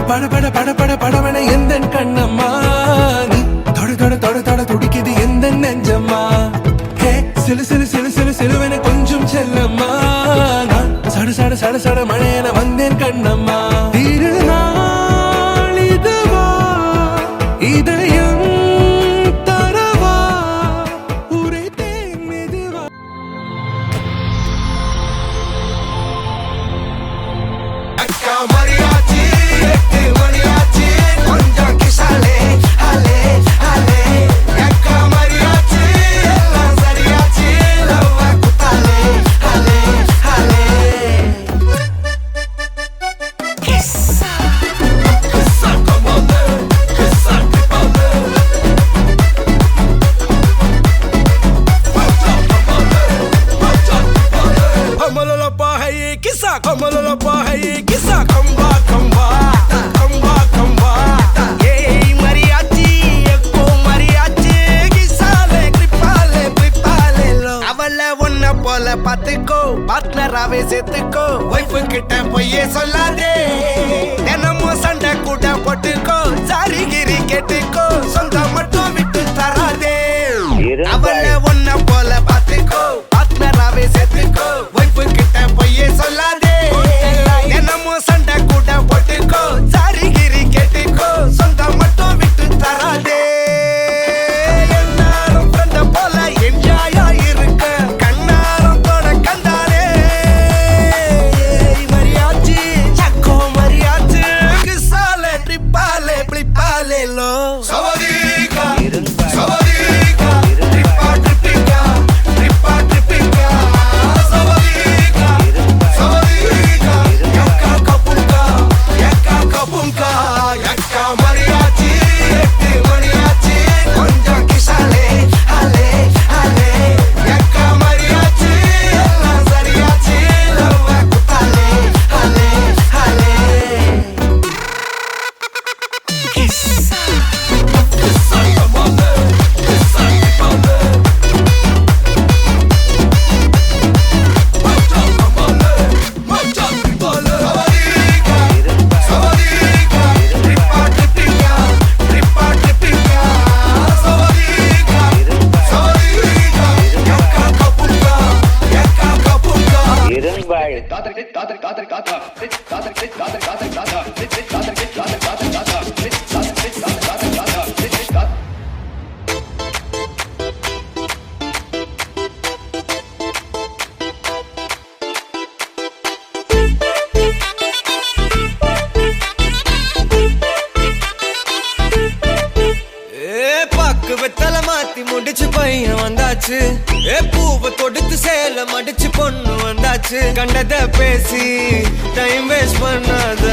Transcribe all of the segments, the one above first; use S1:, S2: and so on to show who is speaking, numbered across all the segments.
S1: பட பட பட பட படவன எந்த கண்ணம்மா நீ தொட தொட தொட தொட துடிக்குது எந்த நெஞ்சம்மா ஹே சிலு சிலு சிலு சிலு சிலுவன கொஞ்சம் செல்லம்மா நான் சட சட சட சட மழையன வந்தேன் கண்ணம்மா திருநாள் இதுவா இதயம் தரவா உரைத்தேன் மெதுவா அக்கா மரியாச்சி எட்டு மணியாச்சி கொஞ்சம் கிசாலே ஹலே ஹலே அக்கா மரியாச்சி எல்லாம் சரியாச்சி லவ்வ குத்தாலே ஹலே ஹலே கிஸ்ஸா கிஸ்ஸா கமாலே கிஸ்ஸா கிபாலே கமலல பாஹையே கிஸ்ஸா கமலல பாஹையே கிஸ்ஸா கம்பா கம்பா கம்பா கம்பா ஏய் மரியாச்சி எக்கோ மரியாச்சி கிசாலே கிரிப்பாலே பிப்பாலே லோ அவள ஒன்ன போல பாத்துக்கோ பார்ட்னராவே சேர்த்துக்கோ வைஃப் கிட்ட பொய்யே சொல்லாதே தினமும் சண்டை கூட போட்டுக்கோ சாரி கிரி கேட்டுக்கோ சொந்தம் மட்டும் விட்டு தராதே அவள ஒன்ன போல பாத்துக்கோ பார்ட்னராவே சேர்த்துக்கோ வைஃப் கிட்ட பொய்யே சொல்லாதே தினமும் சண்டை கூட போட்டுக்கோ சாரி கிரி கேட்டுக்கோ சொந்தம் மட்டும் விட்டு தராதே எல்லாரும் ஃப்ரெண்ட போல என்ஜாயா இருக்க கண்ணாரம் தொட கண்டாலே மரியாச்சி சக்கோ மரியாச்சி கிசாலே ட்ரிப்பாலே பிளிப்பாலே லோ சவதீகா சவதீகா ட்ரிப்பா ட்ரிப்பிகா ட்ரிப்பா ட்ரிப்பிகா சவதீகா சவதீகா யக்கா கபுங்கா யக்கா கபுங்கா யக்கா மரியாச்சி எட்டு மணியாச்சி கொஞ்சம் கிசாலே ஹலே ஹலே யக்கா மரியாச்சி எல்லாம் சரியாச்சி லவ்வ குத்தாலே ஹலே ஹலே கிஸ்ஸா கிஸ்ஸா கமாலே கிஸ்ஸா கிபாலே மச்சா கமாலே மச்சா கிபாலே சவதீகா சவதீகா ட்ரிப்பா ட்ரிப்பிகா ட்ரிப்பா ட்ரிப்பிகா சவதீகா சவதீகா யக்கா கபுங்கா யக்கா கபுங்கா
S2: இரும்பாள்
S3: தாத்தர் தாத்தர் தாத்தர் தாத்தா தாத்தர் தாத்தர் தாத்தர் தாத்தா தாத்தர் தாத்தர் தாத்தர் தாத்தா தாத்தர் தாத்தர் தாத்தர் தாத்தா
S1: பாக்கு வெத்தல மாத்தி முடிச்சு பையன் வந்தாச்சு பூவை தொடுத்து சேல மடிச்சு பொண்ணு வந்தாச்சு கண்டத பேசி டைம் வேஸ்ட் பண்ணாத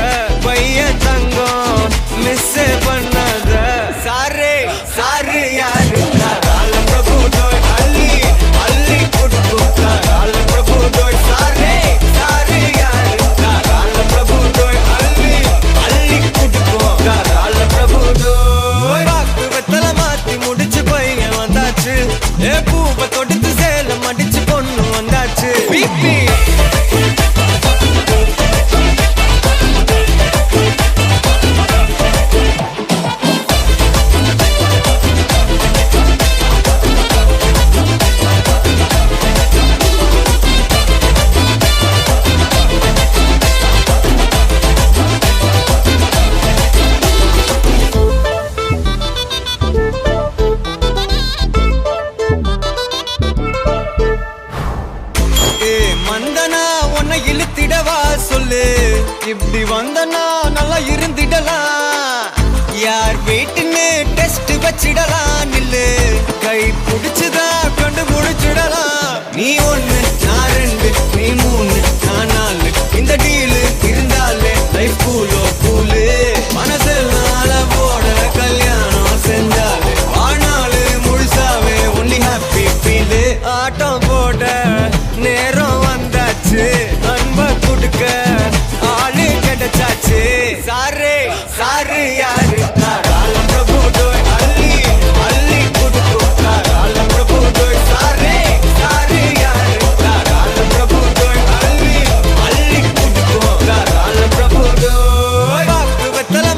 S1: பையன் தங்கம் மிஸ் பண்ணாத சாரே சாரு யாரு கால பிரபு டோய் அள்ளி அள்ளி குடுக்கு கால பிரபு டோய் சாரே சாரு யாரு கால பிரபு டோய் அள்ளி அள்ளி குடுக்கு கால பிரபு டோய் பாக்கு வெத்தல மாத்தி முடிச்சு பையன் வந்தாச்சு பூவை தொடுத்து சேல மடிச்சு பொண்ணு வந்தாச்சு பிபி மந்தனா உன்னை இழுத்திடவா சொல்லு இப்படி வந்தனா நல்லா இருந்திடலாம் யார் வீட்டுன்னு டெஸ்ட் வச்சிடலாம் நில்லு கை பிடிச்சுதா கண்டு முடிச்சிடலாம் நீ ஒண்ணு நான் ரெண்டு நீ மூணு நான் நாலு இந்த டீலு இருந்தாலே லைஃப் கூலோ கூலு மனசெல்லாம் போட கல்யாணம் செஞ்சாலே ஆனாலு முழுசாவே ஒன்லி ஹாப்பி ஃபீலு ஆட்டம் போட நேரம் வந்தாச்சு அன்ப கொடுக்க ஆளு கிடைச்சாச்சு சாரே சாரு யாரு கால பிரபு டோய் அள்ளி அள்ளி கொடுக்கு கால பிரபு டோய் சாரே சாரு யாரு கால பிரபு டோய் அள்ளி அள்ளி கொடுக்கு கால பிரபு டோய் பாக்கு வெத்தல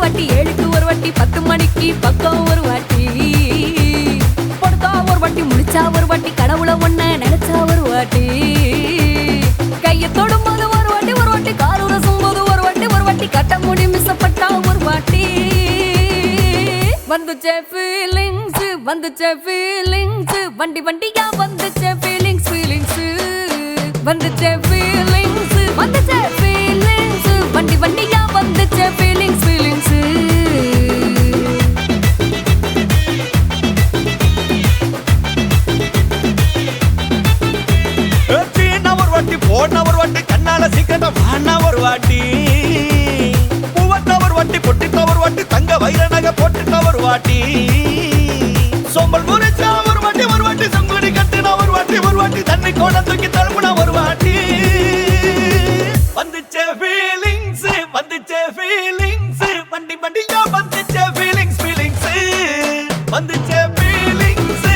S2: வாட்டி 7க்கு ஒரு வாட்டி 10 மணிக்கு பக்கம் ஒரு வாட்டி படுத்தா ஒரு வாட்டி முடிச்சா ஒரு வாட்டி கடவுளை ஒன்ன நினைச்சா ஒரு வாட்டி கையை தொடும்போது ஒரு வாட்டி காரூர சும்போது ஒரு வாட்டி கட்ட முடி மிஸ்ஸப்பட்டா ஒரு வாட்டி வந்துச்சே ஃபீலிங்ஸ் வண்டி வண்டியா வந்துச்சே ஃபீலிங்ஸ் வந்துச்சே ஃபீலிங்ஸ் வண்டி வண்டியா வந்துச்சே ஃபீலிங்ஸ்
S1: சீனா ஒரு வாட்டி போனா ஒரு வாட்டி கண்ணால சீக்கிரமா வானா ஒரு வாட்டி பூவத்தா ஒரு வாட்டி பொட்டித்தா ஒரு வாட்டி தங்க வைர நகை போட்டுட்டா ஒரு வாட்டி சோம்பல் முறைச்சா ஒரு வாட்டி சங்குடி கட்டுனா ஒரு வாட்டி தண்ணி கோட தூக்கி தழுப்புனா ஒரு வாட்டி வந்துச்சே ஃபீலிங்ஸ் வண்டி வண்டியா வந்துச்சே ஃபீலிங்ஸ் வந்துச்சே ஃபீலிங்ஸ்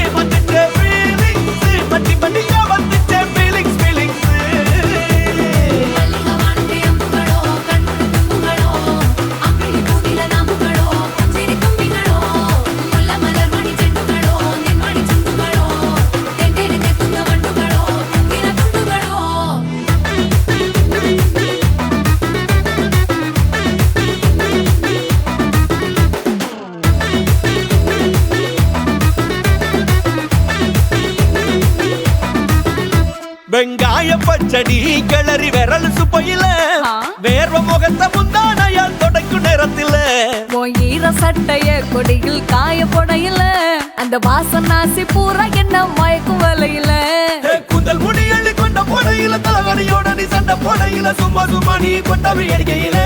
S1: வண்டி வண்டியா வந்துச்சே ஃபீலிங்ஸ் வெங்காய பச்சடி கிளறி விரல் சுப்பையில வேர்வ முகத்தை முந்தானையால் தொடக்கும் நேரத்தில
S2: ஈர சட்டைய கொடியில் காய பொடையில அந்த வாசனாசி பூரா என்ன மயக்கும் வலையில
S1: கூந்தல் முடியள்ளி கொண்ட பொடையில தலவரியோட நீ சண்டை பொடையில சும்மா நீ கொண்டவி எடிக்கையில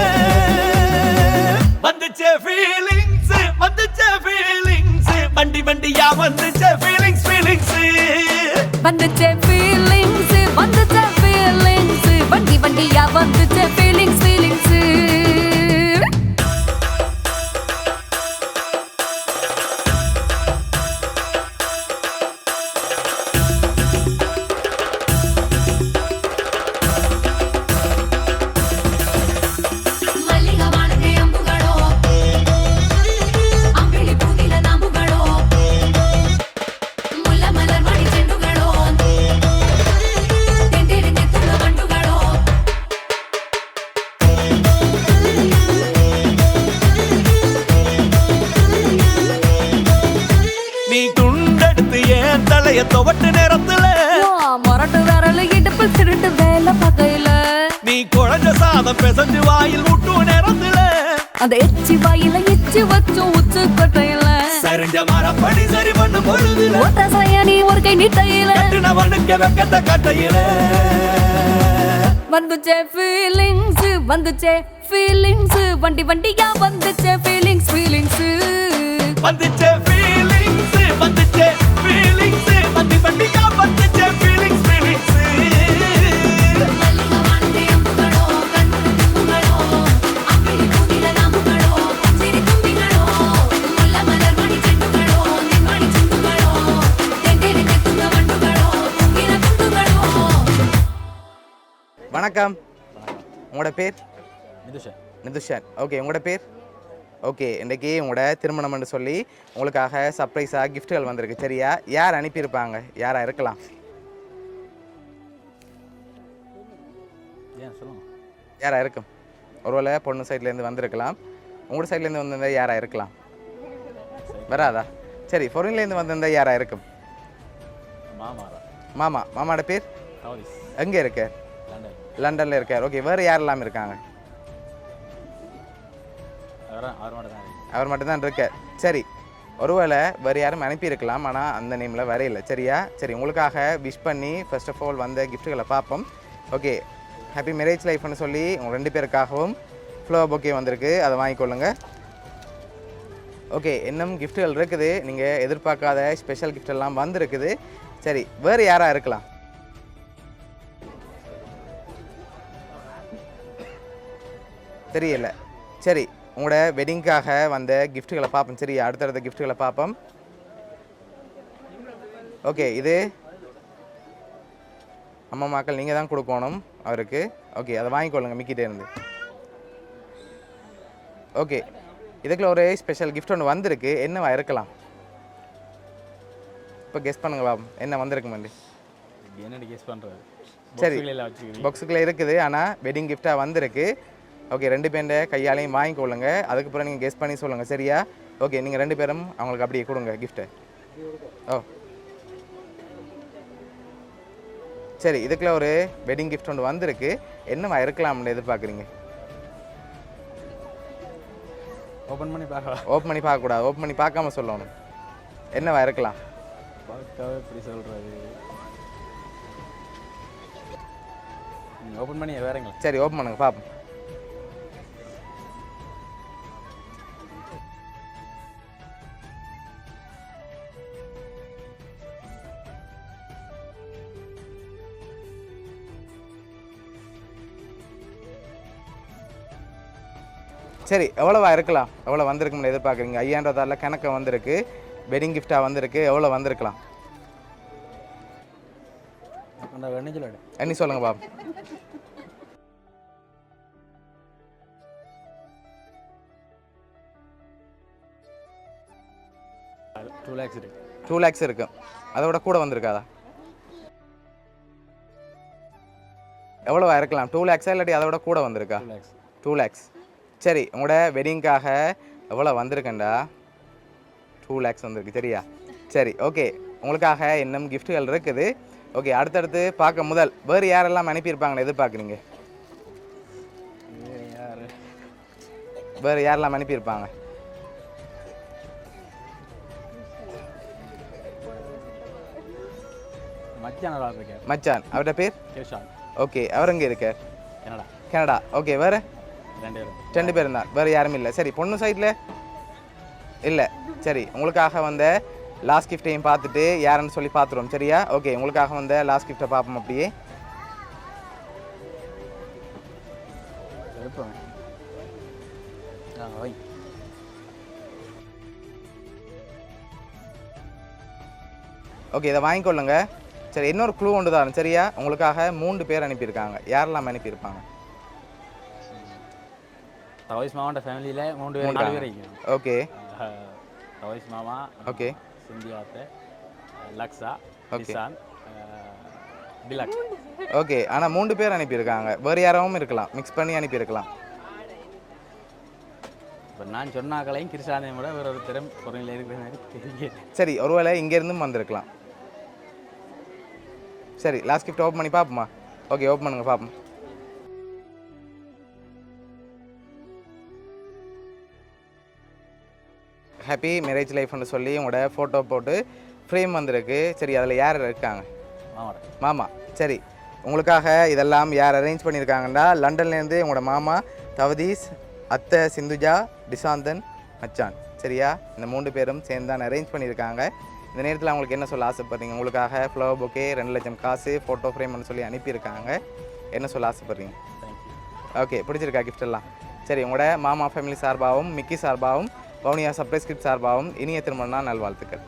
S1: வந்துச்சே ஃபீலிங்ஸ் வண்டி வண்டியா வந்துச்சே ஃபீலிங்ஸ்
S2: வந்துச்சே ஃபீலிங்ஸ் வண்டி வண்டியா வந்துச்சே ஃபீலிங்ஸ்
S1: துவட்டு நேரத்துல
S2: மொரட்டு விரல இடுப்பில் திருட்டு வேலை பகையில
S1: நீ குழஞ்ச சாதம் பிசைஞ்சு வாயில் விட்டு நேரத்துல
S2: அந்த எச்சி வாயில எச்சி வச்சும் உச்சு கொட்டையில
S1: சரிஞ்ச மரப்படி சரி பண்ணு பொழுதுல
S2: ஒத்த சயனி ஒரு கை நீட்டையில
S1: கட்டினவனுக்கு வெக்கத்த கட்டையில
S2: வந்துச்சே ஃபீலிங்ஸ் வண்டி வண்டியா வந்துச்சே ஃபீலிங்ஸ்
S1: வந்துச்சே ஃபீலிங்ஸ் வண்டி வண்டியா வந்துச்சே ஃபீலிங்ஸ்
S4: வணக்கம். உங்களோட பேர்? நிதுஷன். ஓகே, உங்களோட பேர்? ஓகே, இன்றைக்கி உங்களோட திருமணம்னு சொல்லி உங்களுக்காக சர்ப்ரைஸாக கிஃப்ட்டுகள் வந்திருக்கு. சரியா? யார் அனுப்பியிருப்பாங்க? யாராக இருக்கலாம்? யாராக இருக்கும்? ஒருவேளை பொண்ணு சைட்லேருந்து வந்திருக்கலாம். உங்களோட சைட்லேருந்து வந்திருந்தால் யாராக இருக்கலாம்? வராதா? சரி, பொருள்லேருந்து வந்திருந்தால் யாராக இருக்கும்? மாமாவோட பேர்? எங்கே இருக்க? லண்டனில் இருக்கார். ஓகே, வேறு யாரெல்லாம் இருக்காங்க? அவர் மட்டும்தான் இருக்கார். சரி, ஒருவேளை வேறு யாரும் அனுப்பியிருக்கலாம், ஆனால் அந்த நேமில் வரையில்லை. சரியா? சரி, உங்களுக்காக விஷ் பண்ணி ஃபர்ஸ்ட் ஆஃப் ஆல் வந்த கிஃப்ட்டுகளை பார்ப்போம். ஓகே, ஹாப்பி மேரேஜ் லைஃப்னு சொல்லி உங்கள் 2 பேருக்காகவும் ஃப்ளவர் பொக்கே வந்திருக்கு, அதை வாங்கிக்கொள்ளுங்க. ஓகே, இன்னும் கிஃப்ட்டுகள் இருக்குது, நீங்கள் எதிர்பார்க்காத ஸ்பெஷல் கிஃப்ட் எல்லாம் வந்திருக்குது. சரி, வேறு யாராக இருக்கலாம்? தெரியல. சரி, உங்களோட வெட்டிங்காக வந்த கிஃப்ட்டுகளை பார்ப்போம். சரி, அடுத்தடுத்த கிஃப்ட்டுகளை பார்ப்போம். ஓகே, இது அம்மா மக்கள் நீங்கள் தான் கொடுக்கணும் அவருக்கு. ஓகே, அதை வாங்கிக்கொள்ளுங்க மிக்கிட்டே இருந்து. ஓகே, இதுக்குள்ள ஒரு ஸ்பெஷல் கிஃப்ட் ஒன்று வந்திருக்கு. என்னவா இருக்கலாம்? இப்போ கெஸ் பண்ணுங்க பாப்போம், என்ன வந்திருக்கு மண்டி?
S5: என்னடி கெஸ் பண்ணுறது?
S4: சரி, பாக்ஸுக்குள்ளே இருக்குது, ஆனால் வெட்டிங் கிஃப்டாக வந்திருக்கு. ஓகே, 2 பேருண்ட கையாலையும் வாங்கிக்கொள்ளுங்க. அதுக்கப்புறம் நீங்கள் கெஸ் பண்ணி சொல்லுங்கள், சரியா? ஓகே, நீங்கள் 2 பேரும் அவங்களுக்கு அப்படியே கொடுங்க கிஃப்ட்டை. ஓ சரி, இதுக்குள்ள ஒரு வெட்டிங் கிஃப்ட் ஒன்று வந்திருக்கு. என்னவா இருக்கலாம்னு எதிர்பார்க்குறீங்க?
S5: ஓப்பன் பண்ணி பார்க்கலாம்.
S4: ஓப்பன் பண்ணி பார்க்கக்கூடாது, ஓப்பன் பண்ணி பார்க்காம சொல்லணும். என்னவா இருக்கலாம்?
S5: பார்க்காவே எப்படி சொல்கிறது? ஓப்பன் பண்ணி வேறங்க.
S4: சரி, ஓப்பன் பண்ணுங்க பார்ப்போம். சரி, எவ்வளோவா இருக்கலாம்? எவ்வளோ வந்திருக்குன்னு எதிர்பார்க்குறீங்க? 5000 கணக்கு வந்திருக்கு, வெட்டிங் கிஃப்டாக வந்திருக்கு. எவ்வளோ வந்திருக்கலாம்? எண்ணி சொல்லுங்க பாப்பா. $2 lakhs இருக்கு. அதோட கூட வந்திருக்காதா? எவ்வளோவா இருக்கலாம்? 2 lakhs இல்லாட்டி அதோட கூட வந்திருக்கா? 2 lakhs. சரி, உங்களோட வெட்டிங்காக எவ்வளோ வந்திருக்கேன்டா? 2 lakhs வந்திருக்கு, சரியா? சரி, ஓகே, உங்களுக்காக இன்னும் கிஃப்ட்டுகள் இருக்குது. ஓகே, அடுத்தடுத்து பார்க்க முதல் வேறு யாரெல்லாம் அனுப்பியிருப்பாங்கன்னு எதிர்பார்க்குறீங்க? வேறு யாரெல்லாம் அனுப்பியிருப்பாங்க? மச்சான், அவரோட பேர்? ஓகே, அவர் எங்கே இருக்கார்? கனடா. ஓகே, வேறு 2 பேர் தான், வேறு யாரும் இல்லை. சரி, பொண்ணு சைடில் இல்லை. சரி, உங்களுக்காக வந்த லாஸ்ட் கிஃப்டையும் பார்த்துட்டு யாருன்னு சொல்லி பார்த்துருவோம், சரியா? ஓகே, உங்களுக்காக வந்த லாஸ்ட் கிஃப்ட்டை பார்ப்போம் அப்படியே. ஓகே, இதை வாங்கிக்கொள்ளுங்க. சரி, இன்னொரு க்ளூ ஒன்று தான், சரியா? உங்களுக்காக 3 பேர் அனுப்பியிருக்காங்க. யாரெல்லாம் அனுப்பியிருப்பாங்க?
S5: தவைஸ் மாமாவோட ஃபேமிலியில் 4 பேர்.
S4: ஓகே,
S5: தவைஸ் மாமா,
S4: ஓகே,
S5: சிந்தியாத்த, லக்ஸா, நிசான், பிலக்.
S4: ஓகே, ஆனால் 3 பேர் அனுப்பியிருக்காங்க. வேறு யாராவும் இருக்கலாம், மிக்ஸ் பண்ணி அனுப்பியிருக்கலாம்.
S5: இப்போ நான் சொன்னாக்களையும் கிருஷ்ணாதையும் விட வேறு ஒரு திறம் பொருளில் இருக்கிற மாதிரி தெரியும்.
S4: சரி, ஒருவேளை இங்கேருந்தும் வந்திருக்கலாம். சரி, லாஸ்ட் கிஃப்ட் ஓப்பன் பண்ணி பார்ப்போமா? ஓகே, ஓப்பன் பண்ணுங்க பார்ப்போம். ஹாப்பி மேரேஜ் லைஃப்னு சொல்லி உங்களோட ஃபோட்டோ போட்டு ஃப்ரேம் வந்திருக்கு. சரி, அதில் யார் இருக்காங்க? மாமா. சரி, உங்களுக்காக இதெல்லாம் யார் அரேஞ்ச் பண்ணியிருக்காங்கன்னா, லண்டன்லேருந்து உங்களோட மாமா தவதீஸ், அத்தை சிந்துஜா, டிசாந்தன், மச்சான், சரியா? இந்த 3 பேரும் சேர்ந்து தான் அரேஞ்ச் பண்ணியிருக்காங்க. இந்த நேரத்தில் அவங்களுக்கு என்ன சொல்ல ஆசைப்படுறீங்க? உங்களுக்காக ஃப்ளவர் பொக்கே, 2 லட்சம் காசு, ஃபோட்டோ ஃப்ரேம்னு சொல்லி அனுப்பியிருக்காங்க. என்ன சொல்ல ஆசைப்படுறீங்க? ஓகே, பிடிச்சிருக்கா கிஃப்ட் எல்லாம்? சரி, உங்களோட மாமா ஃபேமிலி சார்பாகவும் மிக்கி சார்பாகவும் வவுனியா சர்ப்ரைஸ் கிஃப்ட் சார்பாகவும் இனிய திருமண நாள் நல்வாழ்த்துக்கள்.